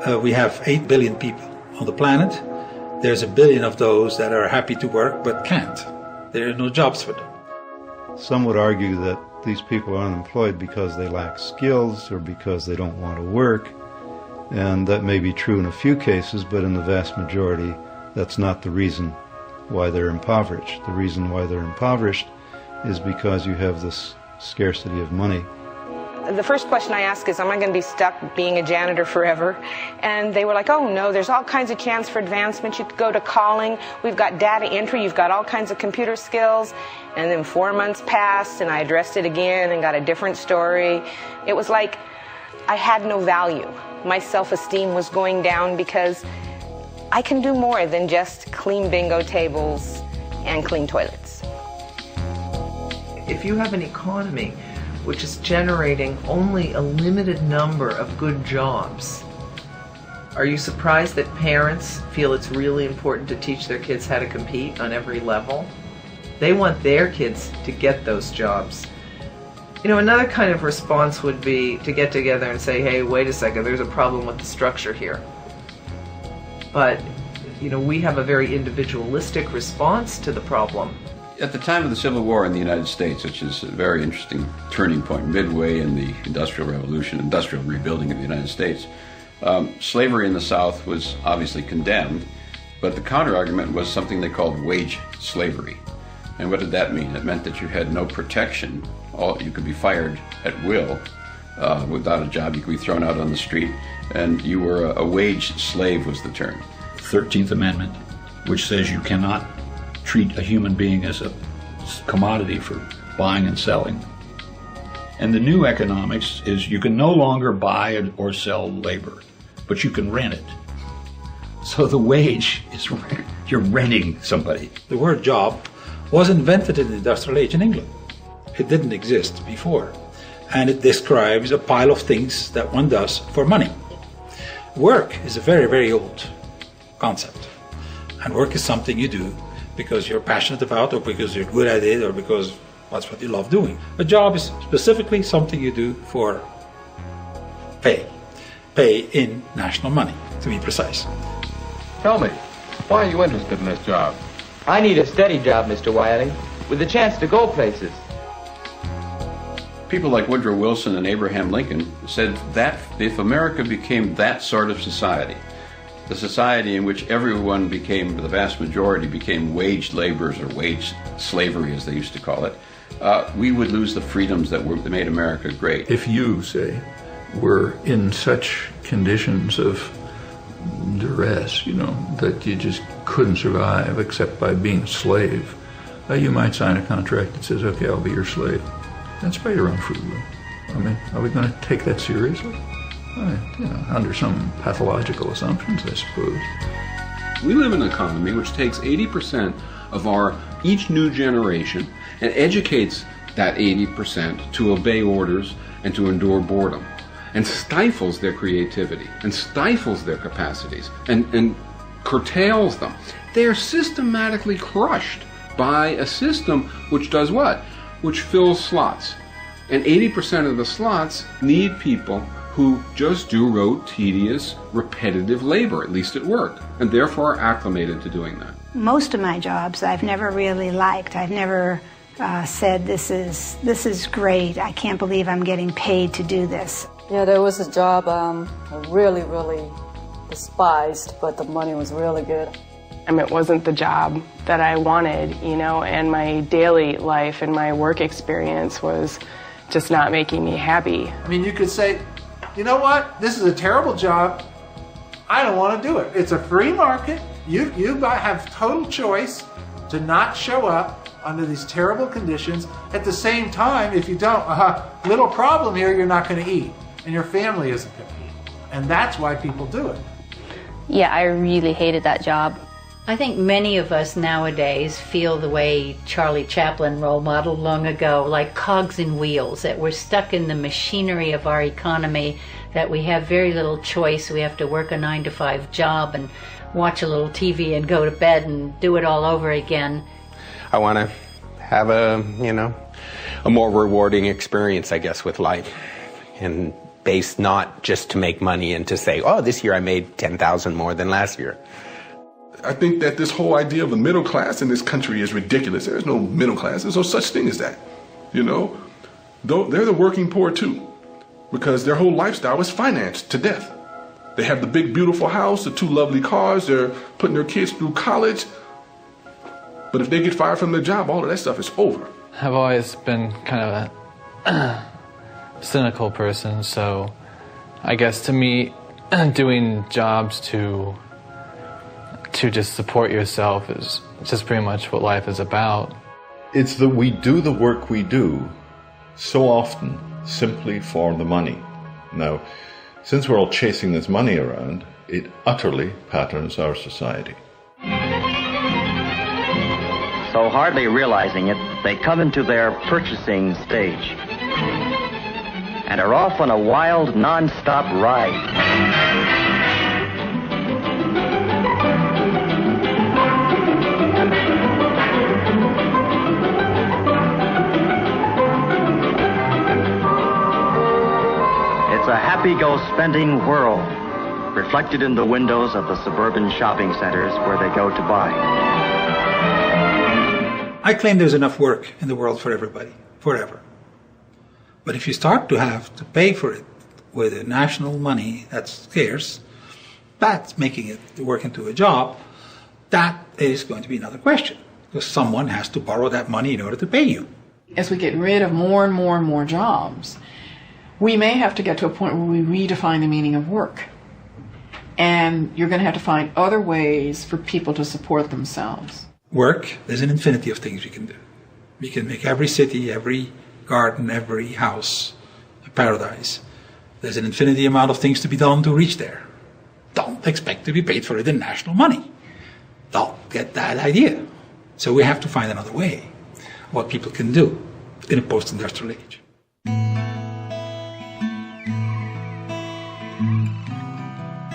We have 8 billion people on the planet. There's 1 billion of those that are happy to work but can't. There are no jobs for them. Some would argue that these people are unemployed because they lack skills or because they don't want to work. And that may be true in a few cases, but in the vast majority, that's not the reason why they're impoverished. The reason why they're impoverished is because you have this scarcity of money. The first question I asked is, am I going to be stuck being a janitor forever? And they were like, oh no, there's all kinds of chance for advancement. You could go to calling. We've got data entry. You've got all kinds of computer skills. And then 4 months passed and I addressed it again and got a different story. It was like I had no value. My self-esteem was going down because I can do more than just clean bingo tables and clean toilets. If you have an economy which is generating only a limited number of good jobs, are you surprised that parents feel it's really important to teach their kids how to compete on every level? They want their kids to get those jobs. You know, another kind of response would be to get together and say, hey, wait a second, there's a problem with the structure here. But, you know, we have a very individualistic response to the problem. At the time of the Civil War in the United States, which is a very interesting turning point, midway in the Industrial Revolution, industrial rebuilding of the United States, slavery in the South was obviously condemned, but the counter-argument was something they called wage slavery. And what did that mean? It meant that you had no protection. You could be fired at will without a job. You could be thrown out on the street, and you were a wage slave was the term. 13th Amendment, which says you cannot treat a human being as a commodity for buying and selling. And the new economics is you can no longer buy or sell labor, but you can rent it. So the wage is you're renting somebody. The word job was invented in the industrial age in England. It didn't exist before. And it describes a pile of things that one does for money. Work is a very, very old concept. And work is something you do because you're passionate about, or because you're good at it, or because that's what you love doing. A job is specifically something you do for pay. Pay in national money, to be precise. Tell me, why are you interested in this job? I need a steady job, Mr. Wiley, with a chance to go places. People like Woodrow Wilson and Abraham Lincoln said that if America became that sort of society, the society in which everyone became, the vast majority became wage laborers or wage slavery as they used to call it, we would lose the freedoms that made America great. If you, say, were in such conditions of duress, you know, that you just couldn't survive except by being a slave, you might sign a contract that says, okay, I'll be your slave. That's by your own free will. I mean, are we going to take that seriously? You know, under some pathological assumptions, I suppose. We live in an economy which takes 80% of each new generation and educates that 80% to obey orders and to endure boredom, and stifles their creativity and stifles their capacities and curtails them. They are systematically crushed by a system which does what? Which fills slots. And 80% of the slots need people who just do rote, tedious, repetitive labor, at least at work, and therefore are acclimated to doing that. Most of my jobs I've never really liked. I've never said, this is great, I can't believe I'm getting paid to do this. Yeah, there was a job I really, really despised, but the money was really good. I mean, it wasn't the job that I wanted, you know, and my daily life and my work experience was just not making me happy. I mean, you could say, you know what, this is a terrible job, I don't want to do it. It's a free market, you have total choice to not show up under these terrible conditions. At the same time, if you don't, little problem here, you're not going to eat, and your family isn't going to eat. And that's why people do it. Yeah, I really hated that job. I think many of us nowadays feel the way Charlie Chaplin role modeled long ago, like cogs in wheels, that we're stuck in the machinery of our economy, that we have very little choice. We have to work a 9-to-5 job and watch a little TV and go to bed and do it all over again. I want to have a more rewarding experience, I guess, with life. And based not just to make money and to say, oh, this year I made 10,000 more than last year. I think that this whole idea of a middle class in this country is ridiculous. There's no middle class. There's no such thing as that. You know, they're the working poor too, because their whole lifestyle is financed to death. They have the big, beautiful house, the 2 lovely cars. They're putting their kids through college. But if they get fired from their job, all of that stuff is over. I've always been kind of a cynical person, so I guess to me, doing jobs to just support yourself is just pretty much what life is about. It's that we do the work we do so often simply for the money. Now, since we're all chasing this money around, it utterly patterns our society. So hardly realizing it, they come into their purchasing stage and are off on a wild, non-stop ride. It's a happy-go-spending whirl, reflected in the windows of the suburban shopping centers where they go to buy. I claim there's enough work in the world for everybody, forever. But if you start to have to pay for it with a national money that's scarce, that's making it work into a job, that is going to be another question. Because someone has to borrow that money in order to pay you. As we get rid of more and more and more jobs, we may have to get to a point where we redefine the meaning of work. And you're going to have to find other ways for people to support themselves. Work, there's an infinity of things we can do. We can make every city, every garden, every house a paradise. There's an infinity amount of things to be done to reach there. Don't expect to be paid for it in national money. Don't get that idea. So we have to find another way, what people can do in a post-industrial age.